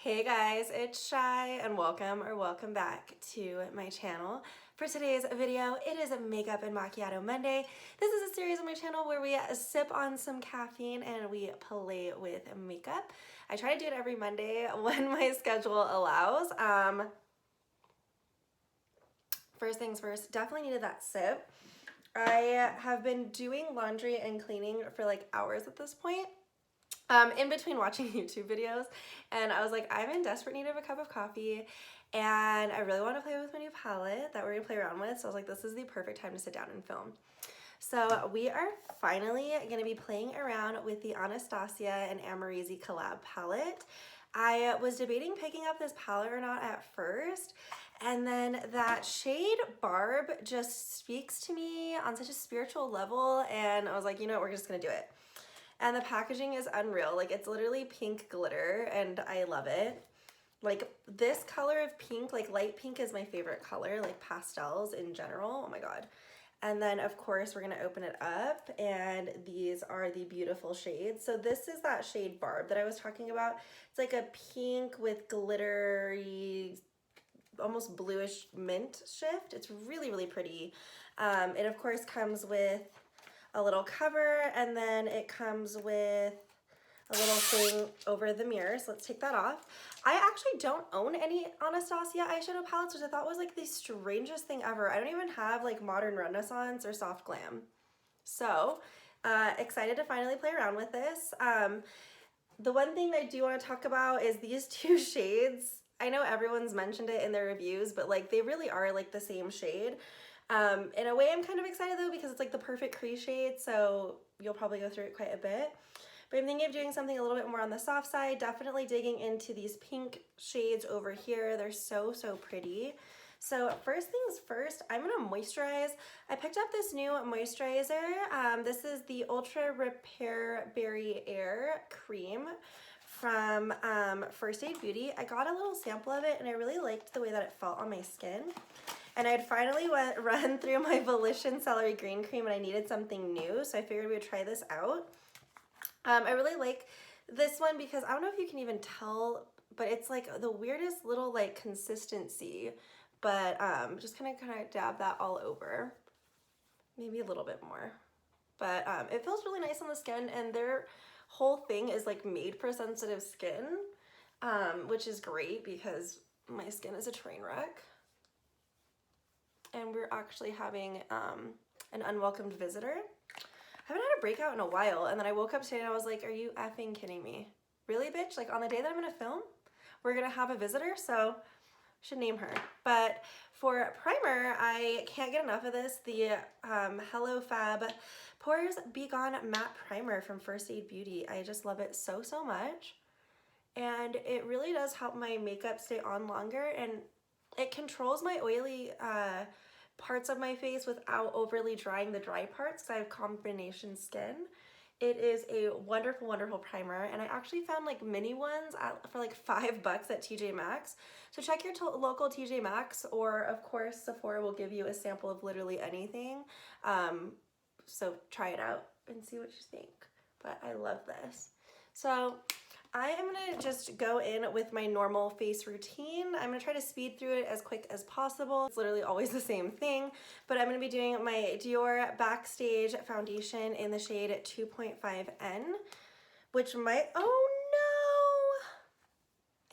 Hey guys, it's Shy and welcome back to my channel. For today's video, it is a Makeup and Macchiato Monday. This is a series on my channel where we sip on some caffeine and we play with makeup. I try to do it every Monday when my schedule allows. First things first, definitely needed that sip. I have been doing laundry and cleaning for like hours at this point. In between watching YouTube videos, and I was like, I'm in desperate need of a cup of coffee and I really want to play with my new palette that we're gonna play around with. So I was like, this is the perfect time to sit down and film. So we are finally gonna be playing around with the Anastasia and Amrezy collab palette. I was debating picking up this palette or not at first, and then that shade Barb just speaks to me on such a spiritual level, and I was like, you know what, we're just gonna do it. And the packaging is unreal. Like, it's literally pink glitter and I love it. Like, this color of pink, like light pink is my favorite color, like pastels in general. Oh my god. And then of course we're gonna open it up and these are the beautiful shades. So this is that shade Barb that I was talking about. It's like a pink with glittery, almost bluish mint shift. It's really, really pretty. It of course comes with a little cover, and then it comes with a little thing over the mirror. So let's take that off. I actually don't own any Anastasia eyeshadow palettes, which I thought was like the strangest thing ever. I don't even have like Modern Renaissance or Soft Glam. So excited to finally play around with this. The one thing I do want to talk about is these two shades. I know everyone's mentioned it in their reviews, but like they really are like the same shade. In a way, I'm kind of excited though because it's like the perfect crease shade, so you'll probably go through it quite a bit. But I'm thinking of doing something a little bit more on the soft side, definitely digging into these pink shades over here. They're so, so pretty. So first things first, I'm gonna moisturize. I picked up this new moisturizer. This is the Ultra Repair Berry Air Cream from First Aid Beauty. I got a little sample of it and I really liked the way that it felt on my skin. And I'd finally run through my Volition Celery Green Cream and I needed something new, so I figured we would try this out. I really like this one because I don't know if you can even tell, but it's like the weirdest little like consistency, but just kind of dab that all over, maybe a little bit more. But it feels really nice on the skin, and their whole thing is like made for sensitive skin, which is great because my skin is a train wreck. And we're actually having an unwelcomed visitor. I haven't had a breakout in a while, and then I woke up today and I was like, are you effing kidding me? Really, bitch? Like, on the day that I'm gonna film, we're gonna have a visitor, so I should name her. But for primer, I can't get enough of this. The Hello Fab Pores Be Gone Matte Primer from First Aid Beauty. I just love it so, so much. And it really does help my makeup stay on longer, and it controls my oily parts of my face without overly drying the dry parts because I have combination skin. It is a wonderful, wonderful primer, and I actually found like mini ones for like $5 at TJ Maxx. So check your local TJ Maxx, or of course Sephora will give you a sample of literally anything. So try it out and see what you think. But I love this. So I am gonna just go in with my normal face routine. I'm gonna try to speed through it as quick as possible. It's literally always the same thing, but I'm gonna be doing my Dior Backstage foundation in the shade 2.5N, which might, oh no!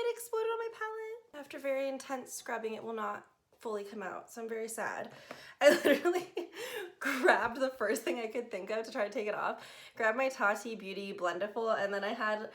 It exploded on my palette. After very intense scrubbing, it will not fully come out, so I'm very sad. I literally grabbed the first thing I could think of to try to take it off, grabbed my Tati Beauty Blendiful, and then I have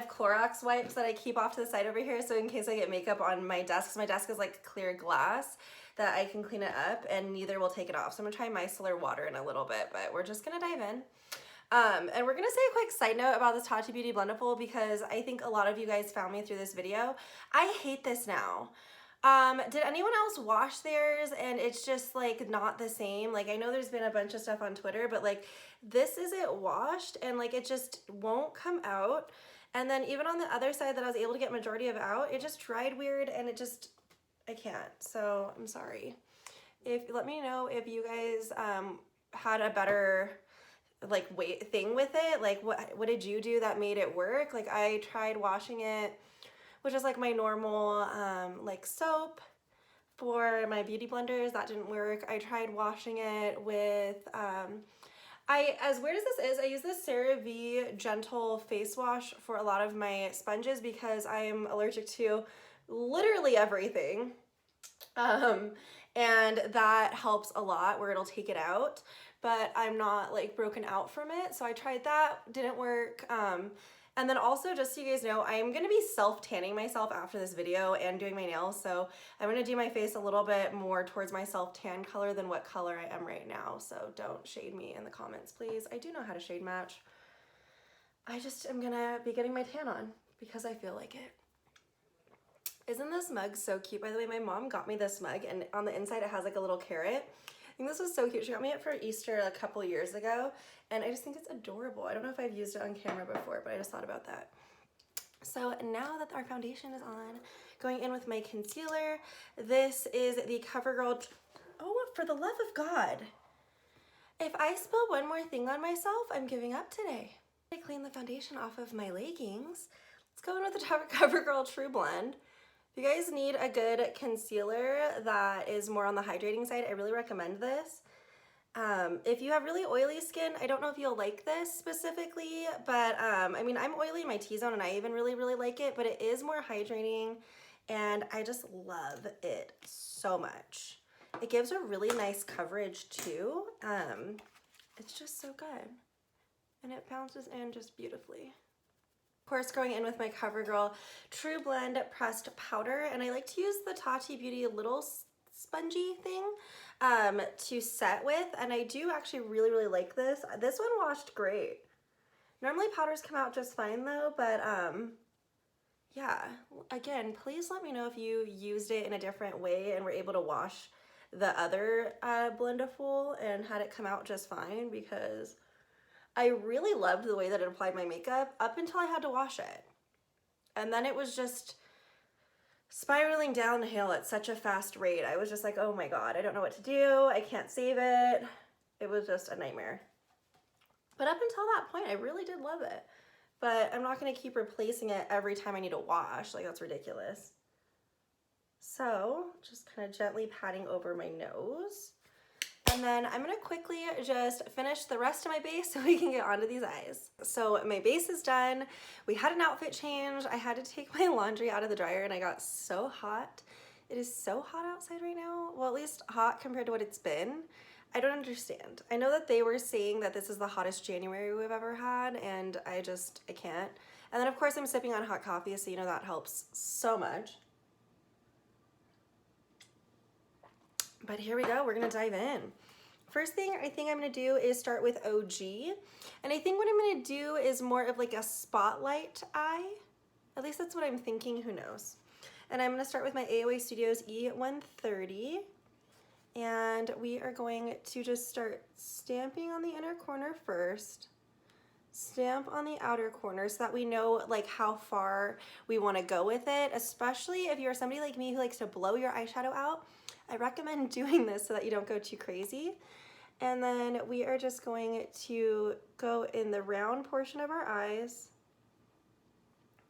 Clorox wipes that I keep off to the side over here, so in case I get makeup on my desk, because my desk is like clear glass, that I can clean it up and neither will take it off. So I'm gonna try micellar water in a little bit, but we're just gonna dive in. And we're gonna say a quick side note about this Tati Beauty Blendiful because I think a lot of you guys found me through this video. I hate this now. Did anyone else wash theirs and it's just like not the same? Like, I know there's been a bunch of stuff on Twitter, but like this isn't washed and like it just won't come out. And then even on the other side that I was able to get majority of out, it just dried weird and it just, I can't. So I'm sorry. Let me know if you guys had a better like thing with it. Like what did you do that made it work? Like I tried washing it which is like my normal like soap for my beauty blenders. That didn't work. I tried washing it with, as weird as this is, I use this CeraVe Gentle face wash for a lot of my sponges because I am allergic to literally everything. And that helps a lot where it'll take it out, but I'm not like broken out from it. So I tried that, didn't work. And then also, just so you guys know, I'm gonna be self-tanning myself after this video and doing my nails. So I'm gonna do my face a little bit more towards my self-tan color than what color I am right now. So don't shade me in the comments, please. I do know how to shade match. I just am gonna be getting my tan on because I feel like it. Isn't this mug so cute? By the way, my mom got me this mug and on the inside it has like a little carrot. I think this was so cute. She got me it for Easter a couple years ago and I just think it's adorable. I don't know if I've used it on camera before, but I just thought about that. So now that our foundation is on, going in with my concealer. This is the CoverGirl. Oh, for the love of God. If I spill one more thing on myself, I'm giving up today. I clean the foundation off of my leggings. Let's go in with the CoverGirl True Blend. If you guys need a good concealer that is more on the hydrating side, I really recommend this. If you have really oily skin, I don't know if you'll like this specifically, but I mean, I'm oily in my T-zone and I even really like it, but it is more hydrating and I just love it so much. It gives a really nice coverage too. It's just so good and it bounces in just beautifully. Of course, going in with my CoverGirl True Blend Pressed Powder, and I like to use the Tati Beauty little spongy thing to set with, and I do actually really like this. This one washed great. Normally powders come out just fine though, but yeah, again, please let me know if you used it in a different way and were able to wash the other Blendiful and had it come out just fine, because I really loved the way that it applied my makeup up until I had to wash it. And then it was just spiraling downhill at such a fast rate. I was just like, oh my God, I don't know what to do. I can't save it. It was just a nightmare. But up until that point, I really did love it. But I'm not gonna keep replacing it every time I need to wash. Like, that's ridiculous. So just kind of gently patting over my nose. And then I'm gonna quickly just finish the rest of my base so we can get onto these eyes. So my base is done. We had an outfit change. I had to take my laundry out of the dryer and I got so hot. It is so hot outside right now. Well, at least hot compared to what it's been. I don't understand. I know that they were saying that this is the hottest January we've ever had, and I can't. And then of course I'm sipping on hot coffee, so you know that helps so much. But here we go, we're gonna dive in. First thing I think I'm gonna do is start with OG. And I think what I'm gonna do is more of like a spotlight eye. At least that's what I'm thinking, who knows. And I'm gonna start with my AOA Studios E130. And we are going to just start stamping on the inner corner first. Stamp on the outer corner so that we know like how far we wanna go with it, especially if you're somebody like me who likes to blow your eyeshadow out. I recommend doing this so that you don't go too crazy. And then we are just going to go in the round portion of our eyes,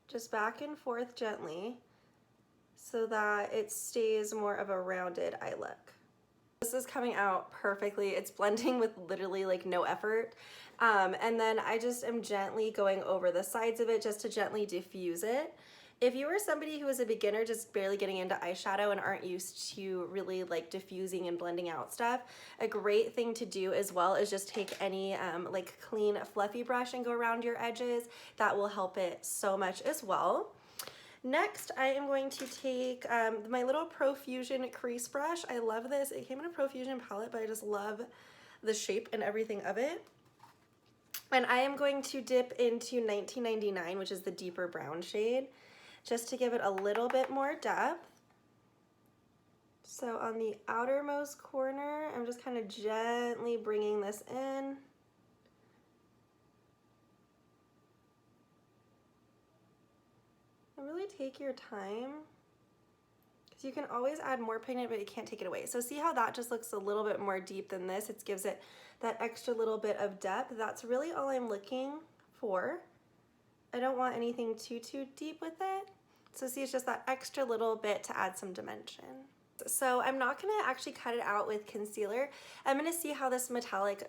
just back and forth gently so that it stays more of a rounded eye look. This is coming out perfectly. It's blending with literally like no effort. And then I just am gently going over the sides of it just to gently diffuse it. If you are somebody who is a beginner just barely getting into eyeshadow and aren't used to really like diffusing and blending out stuff, a great thing to do as well is just take any like clean fluffy brush and go around your edges. That will help it so much as well. Next, I am going to take my little Profusion crease brush. I love this. It came in a Profusion palette, but I just love the shape and everything of it. And I am going to dip into 1999, which is the deeper brown shade, just to give it a little bit more depth. So on the outermost corner, I'm just kind of gently bringing this in. And really take your time, because you can always add more pigment, but you can't take it away. So see how that just looks a little bit more deep than this? It gives it that extra little bit of depth. That's really all I'm looking for. I don't want anything too deep with it. So see, it's just that extra little bit to add some dimension. So I'm not gonna actually cut it out with concealer. I'm gonna see how this metallic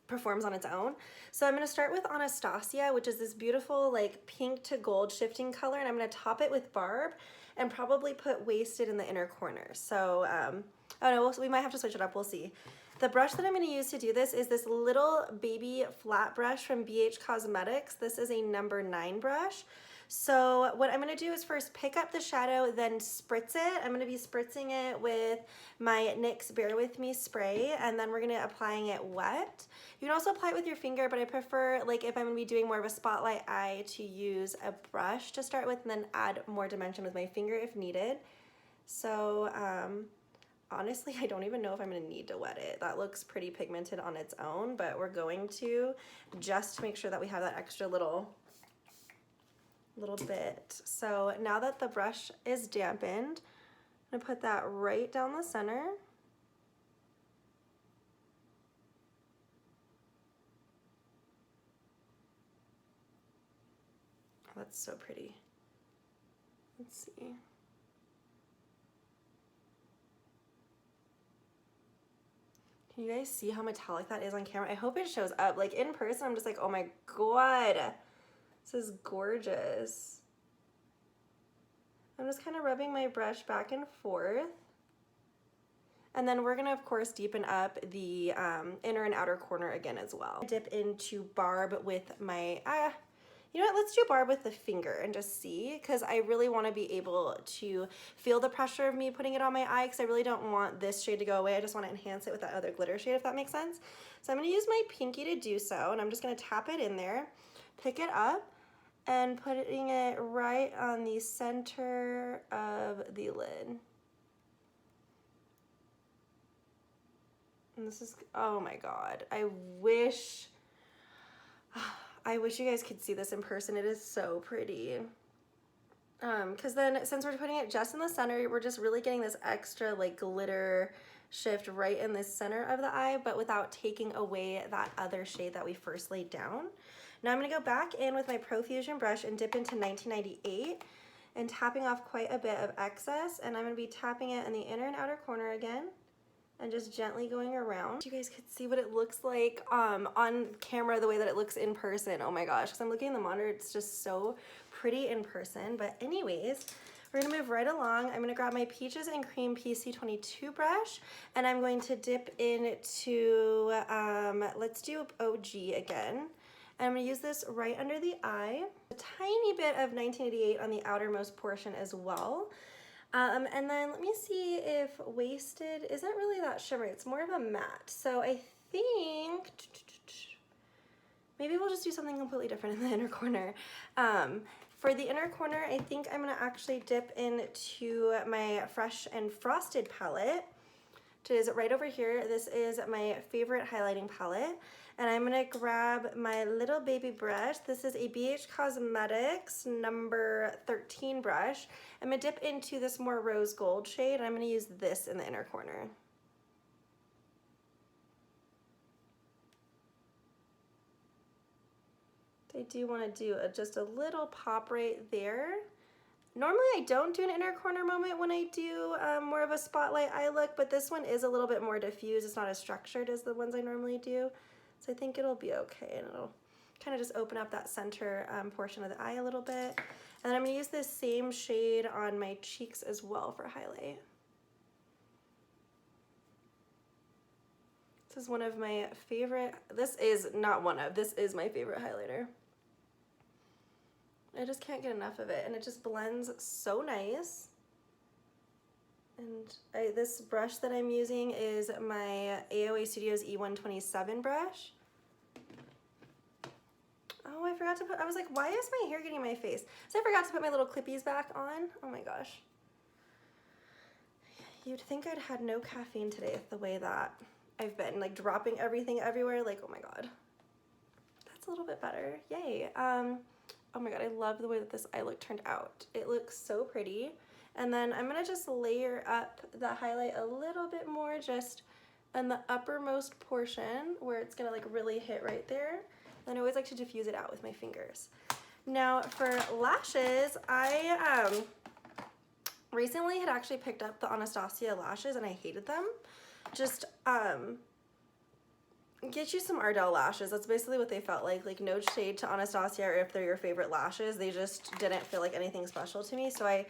performs on its own. So I'm gonna start with Anastasia, which is this beautiful like pink to gold shifting color, and I'm gonna top it with Barb and probably put Wasted in the inner corner. So, oh no, we might have to switch it up, we'll see. The brush that I'm gonna use to do this is this little baby flat brush from BH Cosmetics. This is a number 9 brush. So what I'm gonna do is first pick up the shadow, then spritz it. I'm gonna be spritzing it with my NYX Bear With Me spray, and then we're gonna be applying it wet. You can also apply it with your finger, but I prefer, like if I'm gonna be doing more of a spotlight eye, to use a brush to start with and then add more dimension with my finger if needed. So honestly, I don't even know if I'm gonna need to wet it. That looks pretty pigmented on its own, but we're going to, just to make sure that we have that extra little bit. So now that the brush is dampened, I'm gonna put that right down the center. Oh, that's so pretty. Let's see. Can you guys see how metallic that is on camera? I hope it shows up. Like in person, I'm just like, oh my God, this is gorgeous. I'm just kind of rubbing my brush back and forth. And then we're gonna, of course, deepen up the inner and outer corner again as well. Dip into Barb with my, you know what, let's do Barb with the finger and just see, because I really want to be able to feel the pressure of me putting it on my eye, because I really don't want this shade to go away. I just want to enhance it with that other glitter shade, if that makes sense. So I'm going to use my pinky to do so, and I'm just going to tap it in there, pick it up, and putting it right on the center of the lid. And this is, oh my God, I wish you guys could see this in person. It is so pretty. Because then since we're putting it just in the center, we're just really getting this extra like glitter shift right in the center of the eye, but without taking away that other shade that we first laid down. Now I'm gonna go back in with my Profusion brush and dip into 1998 and tapping off quite a bit of excess, and I'm gonna be tapping it in the inner and outer corner again, and just gently going around. You guys could see what it looks like on camera, the way that it looks in person. Oh my gosh, because I'm looking at the monitor, it's just so pretty in person. But anyways, we're gonna move right along. I'm gonna grab my Peaches and Cream PC22 brush, and I'm going to dip into, let's do OG again. And I'm gonna use this right under the eye. A tiny bit of 1988 on the outermost portion as well. And then let me see if Wasted isn't really that shimmery. It's more of a matte. So I think maybe we'll just do something completely different in the inner corner. For the inner corner, I think I'm gonna actually dip into my Fresh and Frosted palette, which is right over here. This is my favorite highlighting palette. And I'm gonna grab my little baby brush. This is a BH Cosmetics number 13 brush. I'm gonna dip into this more rose gold shade, and I'm gonna use this in the inner corner. I do wanna do just a little pop right there. Normally I don't do an inner corner moment when I do more of a spotlight eye look, but this one is a little bit more diffused. It's not as structured as the ones I normally do. So I think it'll be okay, and it'll kind of just open up that center portion of the eye a little bit. And then I'm gonna use this same shade on my cheeks as well for highlight. This is one of my favorite, this is my favorite highlighter. I just can't get enough of it, and it just blends so nice. And this brush that I'm using is my AOA Studios E127 brush. Oh, I forgot to put, I was like, why is my hair getting in my face? So I forgot to put my little clippies back on. Oh my gosh. You'd think I'd had no caffeine today the way that I've been, like dropping everything everywhere. Like, oh my God. That's a little bit better. Yay. Oh my God, I love the way that this eye look turned out. It looks so pretty. And then I'm gonna just layer up the highlight a little bit more just in the uppermost portion where it's gonna like really hit right there. Then I always like to diffuse it out with my fingers. Now for lashes, I recently had actually picked up the Anastasia lashes and I hated them. Just get you some Ardell lashes. That's basically what they felt like. Like, no shade to Anastasia or if they're your favorite lashes. They just didn't feel like anything special to me. So I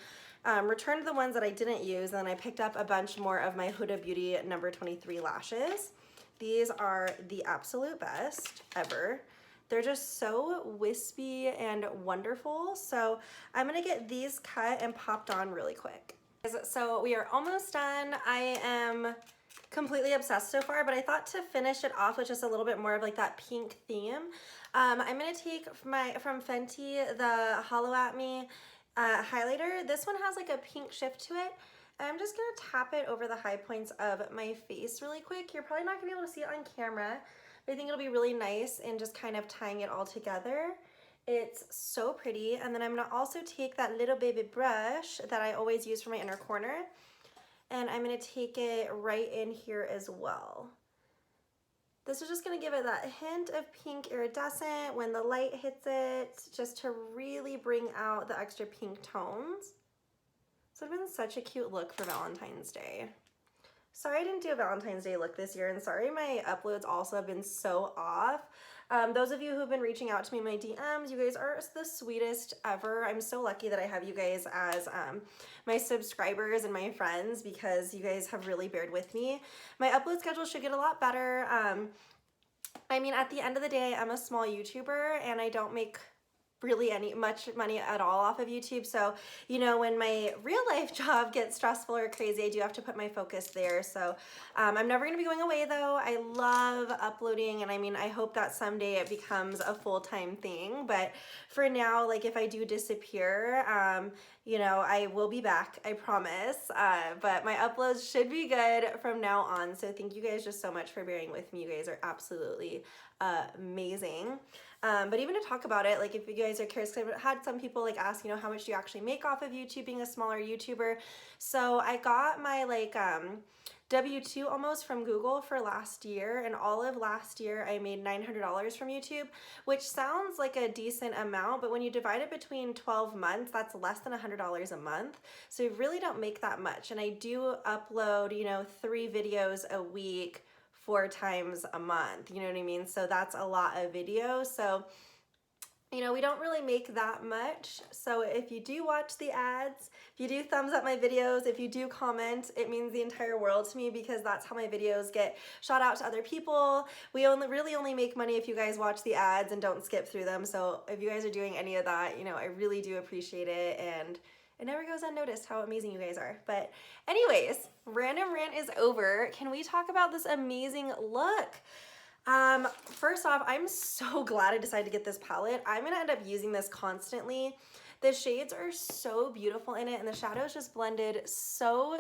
returned the ones that I didn't use, and I picked up a bunch more of my Huda Beauty number 23 lashes. These are the absolute best ever. They're just so wispy and wonderful. So I'm gonna get these cut and popped on really quick. So we are almost done. I am completely obsessed so far, but I thought to finish it off with just a little bit more of like that pink theme. I'm gonna take from Fenty the Hollow At Me highlighter. This one has like a pink shift to it. And I'm just gonna tap it over the high points of my face really quick. You're probably not gonna be able to see it on camera, but I think it'll be really nice in just kind of tying it all together. It's so pretty. And then I'm gonna also take that little baby brush that I always use for my inner corner, and I'm gonna take it right in here as well. This is just gonna give it that hint of pink iridescent when the light hits it, just to really bring out the extra pink tones. So it's been such a cute look for Valentine's Day. Sorry I didn't do a Valentine's Day look this year, and sorry my uploads also have been so off. Those of you who've been reaching out to me in my DMs, you guys are the sweetest ever. I'm so lucky that I have you guys as my subscribers and my friends, because you guys have really bared with me. My upload schedule should get a lot better. I mean, at the end of the day, I'm a small YouTuber and I don't make really much money at all off of YouTube. So, you know, when my real life job gets stressful or crazy, I do have to put my focus there. So I'm never gonna be going away though. I love uploading, and I mean, I hope that someday it becomes a full-time thing. But for now, like, if I do disappear, you know, I will be back, I promise. But my uploads should be good from now on. So thank you guys just so much for bearing with me. You guys are absolutely amazing. But even to talk about it, like, if you guys are curious, because I've had some people like ask, you know, how much do you actually make off of YouTube being a smaller YouTuber? So I got my like W-2 almost from Google for last year, and all of last year I made $900 from YouTube, which sounds like a decent amount, but when you divide it between 12 months, that's less than $100 a month. So you really don't make that much. And I do upload, you know, 3 videos a week, 4 times a month, you know what I mean? So that's a lot of videos. So, you know, we don't really make that much. So if you do watch the ads, if you do thumbs up my videos, if you do comment, it means the entire world to me, because that's how my videos get shot out to other people. We really only make money if you guys watch the ads and don't skip through them. So if you guys are doing any of that, you know, I really do appreciate it, and it never goes unnoticed how amazing you guys are. But anyways, random rant is over. Can we talk about this amazing look? First off, I'm so glad I decided to get this palette. I'm gonna end up using this constantly. The shades are so beautiful in it, and the shadows just blended so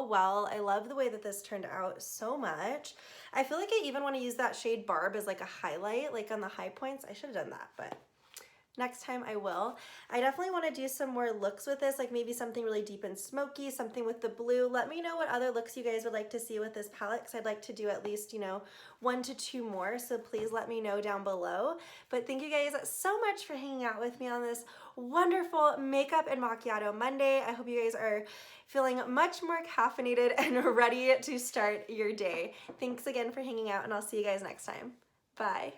well. I love the way that this turned out so much. I feel like I even want to use that shade Barb as like a highlight, like on the high points. I should have done that, but next time I will. I definitely want to do some more looks with this, like maybe something really deep and smoky, something with the blue. Let me know what other looks you guys would like to see with this palette, because I'd like to do at least, you know, 1 to 2 more. So please let me know down below. But thank you guys so much for hanging out with me on this wonderful makeup and macchiato Monday. I hope you guys are feeling much more caffeinated and ready to start your day. Thanks again for hanging out, and I'll see you guys next time. Bye.